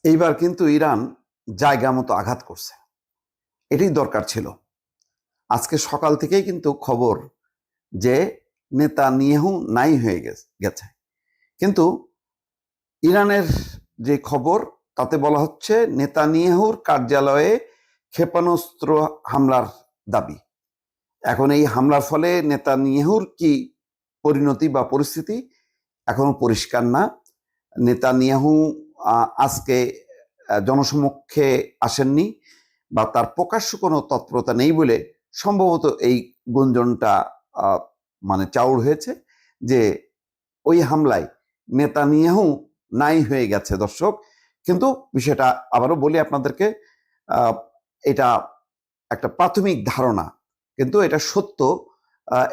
এইবার কিন্তু ইরান জায়গা মতো আঘাত করছে, এটাই দরকার ছিল। আজকে সকাল থেকেই কিন্তু খবর যে নেতানিয়াহু নাই হয়ে গেছে, কিন্তু ইরানের যে খবর তাতে বলা হচ্ছে নেতানিয়াহুর কার্যালয়ে ক্ষেপণাস্ত্র হামলার দাবি। এখন এই হামলার ফলে নেতানিয়াহুর কি পরিণতি বা পরিস্থিতি এখনো পরিষ্কার না। নেতানিয়াহু আজকে জনসমক্ষে আসেননি বা তার প্রকাশ্য কোনো তৎপরতা নেই বলে সম্ভবত এই গুঞ্জনটা মানে চাউর হয়েছে যে ওই হামলায় নেতানিয়াহু নাই হয়ে গেছে। দর্শক, কিন্তু বিষয়টা আবারও বলি আপনাদেরকে, এটা একটা প্রাথমিক ধারণা, কিন্তু এটা সত্য,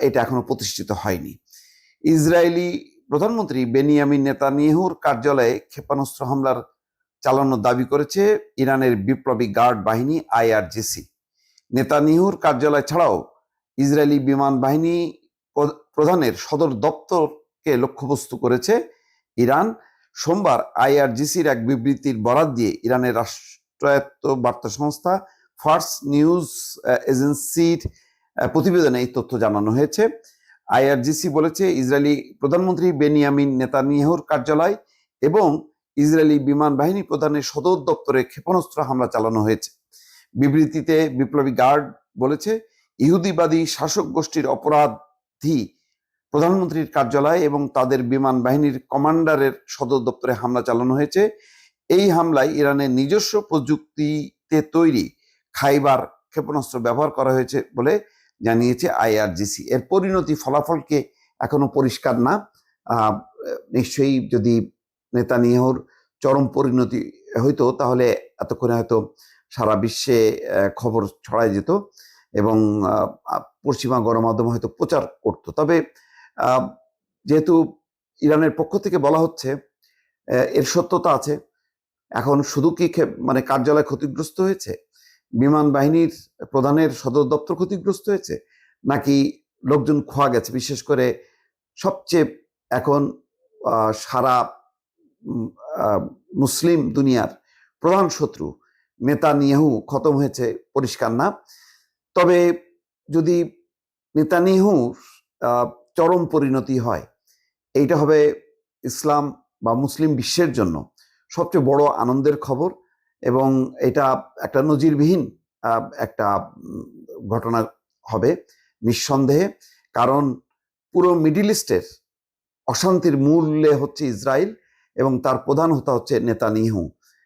এটা এখনো প্রতিষ্ঠিত হয়নি। ইসরায়েলি প্রধানমন্ত্রী বেনিয়ামিন নেতানিয়াহুর কার্যালয়ে ক্ষেপণাস্ত্র হামলার চালানোর দাবি করেছে ইরানের বিপ্লবী গার্ড বাহিনী আইআরজিসি। নেতানিয়াহুর কার্যালয় ছাড়াও ইসরায়েলি বিমান বাহিনী প্রধানের সদর দপ্তরকে লক্ষ্যবস্তু করেছে ইরান। সোমবার আইআরজিসির এক বিবৃতির বরাত দিয়ে ইরানের রাষ্ট্রায়ত্ত বার্তা সংস্থা ফার্স নিউজ এজেন্সির প্রতিবেদনে এই তথ্য জানানো হয়েছে। আইআরজিসি বলেছে ইসরায়েলি প্রধানমন্ত্রী বেনিয়ামিন নেতানিয়াহুর কার্যালয় এবং ইসরায়েলি বিমান বাহিনী প্রধানের সদর দপ্তরে ক্ষেপণাস্ত্র হামলা চালানো হয়েছে। বিবৃতিতে বিপ্লবী গার্ড বলেছে ইহুদিবাদী শাসক গোষ্ঠীর অপরাধী প্রধানমন্ত্রীর কার্যালয় এবং তাদের বিমান বাহিনীর কমান্ডারের সদর দপ্তরে হামলা চালানো হয়েছে। এই হামলায় ইরানের নিজস্ব প্রযুক্তিতে তৈরি খাইবার ক্ষেপণাস্ত্র ব্যবহার করা হয়েছে বলে জানিয়েছে আইআরজিসি। এর পরিণতি ফলাফলকে এখনো পরিষ্কার না। নিশ্চয়ই যদি নেতানিয়াহুর চরম পরিণতি হইতো তাহলে এতক্ষণে হয়তো সারা বিশ্বে খবর ছড়ায় যেত এবং পশ্চিমা গণমাধ্যম হয়তো প্রচার করত। তবে যেহেতু ইরানের পক্ষ থেকে বলা হচ্ছে এর সত্যতা আছে, এখন শুধু কি মানে কার্যালয় ক্ষতিগ্রস্ত হয়েছে, বিমান বাহিনীর প্রধানের সদর দপ্তর ক্ষতিগ্রস্ত হয়েছে, নাকি লোকজন খোয়া গেছে? বিশেষ করে সবচেয়ে এখন সারা মুসলিম দুনিয়ার প্রধান শত্রু নেতানিয়াহু খতম হয়েছে পরিষ্কার না। তবে যদি নেতানিয়াহুর চরম পরিণতি হয়, এইটা হবে ইসলাম বা মুসলিম বিশ্বের জন্য সবচেয়ে বড় আনন্দের খবর এবং এটা একটা নজিরবিহীন একটা ঘটনা হবে নিঃসন্দেহে। কারণ পুরো মিডিল ইস্টের অশান্তির মূলে হচ্ছে ইসরায়েল এবং তার প্রধান হতে হচ্ছে নেতানিয়াহু।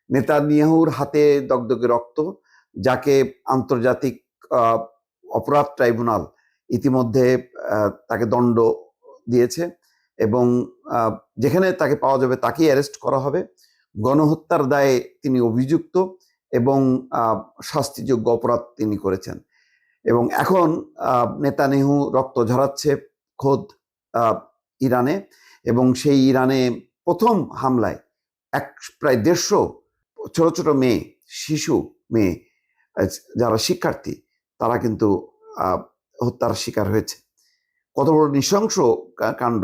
নেতানিয়াহুর হাতে দগদগে রক্ত, যাকে আন্তর্জাতিক অপরাধ ট্রাইব্যুনাল ইতিমধ্যে তাকে দণ্ড দিয়েছে এবং যেখানে তাকে পাওয়া যাবে তাকেই অ্যারেস্ট করা হবে। গণহত্যার দায়ে তিনি অভিযুক্ত এবং শাস্তিযোগ্য অপরাধ তিনি করেছেন এবং এখন নেতানিয়াহু রক্ত ঝরাচ্ছে খোদ ইরানে এবং সেই ইরানে প্রথম হামলায় প্রায় 150 ছোট ছোট মেয়ে, শিশু মেয়ে যারা শিক্ষার্থী, তারা কিন্তু হত্যার শিকার হয়েছে। কত বড় নৃশংস কাণ্ড!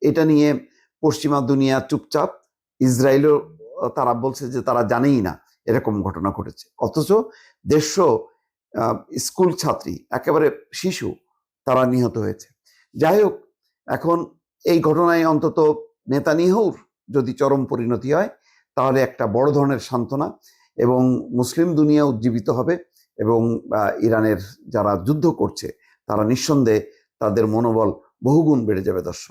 এটা নিয়ে পশ্চিমা দুনিয়া চুপচাপ। ইসরায়েলও তারা বলছে যে তারা জানেই না এরকম ঘটনা ঘটেছে, অথচ 150 স্কুল ছাত্রী, একেবারে শিশু, তারা নিহত হয়েছে। যাই হোক, এখন এই ঘটনায় অন্তত নেতানিয়াহুর যদি চরম পরিণতি হয় তাহলে একটা বড় ধরনের সান্ত্বনা এবং মুসলিম দুনিয়া উজ্জীবিত হবে এবং ইরানের যারা যুদ্ধ করছে তারা নিঃসন্দেহে তাদের মনোবল বহুগুণ বেড়ে যাবে। দর্শক।